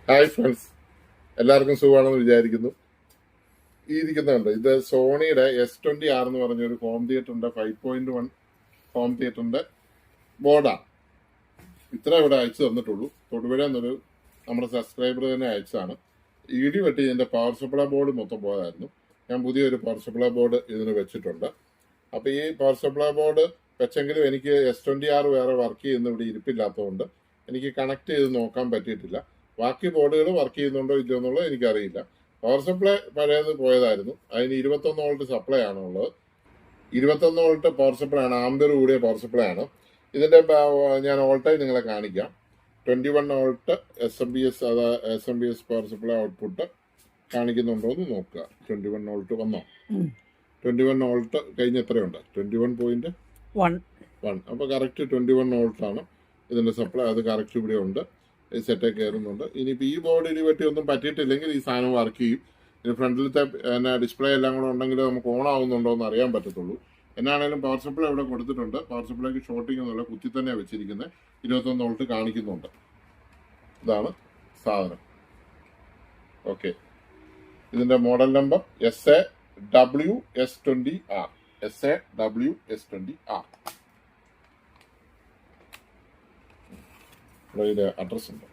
Hi friends, എല്ലാവർക്കും സുഖമാണെന്ന് വിചാരിക്കുന്നു. ഈ ഇരിക്കുന്നുണ്ട് ഇത് സോണിയുടെ S20R എന്ന് പറഞ്ഞൊരു ഹോം തിയേറ്ററിന്റെ 5.1 ഹോം തിയേറ്ററിന്റെ ബോർഡാണ്. ഇത്ര ഇവിടെ അയച്ചു തന്നിട്ടുള്ളൂ. തൊടുപുഴ എന്നൊരു നമ്മുടെ സബ്സ്ക്രൈബർ തന്നെ അയച്ചതാണ്. ഇടി വെട്ടി ഇതിന്റെ പവർ സപ്ലൈ ബോർഡ് മൊത്തം പോയതായിരുന്നു. ഞാൻ പുതിയൊരു പവർ സപ്ലൈ ബോർഡ് ഇതിന് വെച്ചിട്ടുണ്ട്. അപ്പൊ ഈ പവർ സപ്ലൈ ബോർഡ് വെച്ചെങ്കിലും എനിക്ക് S20R വേറെ വർക്ക് ചെയ്യുന്ന ഇവിടെ ഇരിപ്പില്ലാത്തതുകൊണ്ട് എനിക്ക് കണക്ട് ചെയ്ത് നോക്കാൻ പറ്റിയിട്ടില്ല. ബാക്കി ബോർഡുകൾ വർക്ക് ചെയ്യുന്നുണ്ടോ ഇല്ലയോ എന്നുള്ളത് എനിക്കറിയില്ല. പവർ സപ്ലൈ പഴയത് പോയതായിരുന്നു. അതിന് 21 വോൾട്ട് സപ്ലൈ ആണ് ഉള്ളത്. 21 വോൾട്ട് പവർ സപ്ലൈ ആണ്, ആംബിയർ കൂടിയ പവർ സപ്ലൈ ആണ്. ഇതിന്റെ ഞാൻ വോൾട്ടേജ് നിങ്ങളെ കാണിക്കാം. 21 volt SMBS power supply output കാണിക്കുന്നുണ്ടോ എന്ന് നോക്കുക. 21 വോൾട്ട് വന്നോ? 21 വോൾട്ട് കഴിഞ്ഞ എത്രയുണ്ട്? 21.1. അപ്പോൾ കറക്റ്റ് 21 വോൾട്ട് ആണ് ഇതിന്റെ സപ്ലൈ. അത് കറക്റ്റ് ഇവിടെ ഉണ്ട്, സെറ്റ് കയറുന്നുണ്ട്. ഇനിയിപ്പോൾ ഈ ബോർഡ് ഇടിവെട്ടി ഒന്നും പറ്റിയിട്ടില്ലെങ്കിൽ ഈ സാധനം വർക്ക് ചെയ്യും. ഇനി ഫ്രണ്ടിലത്തെ ഡിസ്പ്ലേ എല്ലാം കൂടെ ഉണ്ടെങ്കിൽ നമുക്ക് ഓൺ ആവുന്നുണ്ടോ എന്ന് അറിയാൻ പറ്റത്തുള്ളൂ. എന്നാണേലും പവർ സപ്ലൈ ഇവിടെ കൊടുത്തിട്ടുണ്ട്. പവർ സപ്ലൈക്ക് ഷോർട്ടിംഗ് എന്നുള്ള കുത്തി തന്നെയാണ് വെച്ചിരിക്കുന്നത്. 21 വോൾട്ട് കാണിക്കുന്നുണ്ട്. ഇതാണ് സാധനം. ഓക്കെ, ഇതിന്റെ മോഡൽ നമ്പർ SAW-S20R. SAW-S20R. ഇവിടെ അഡ്രസ് ഉണ്ട്.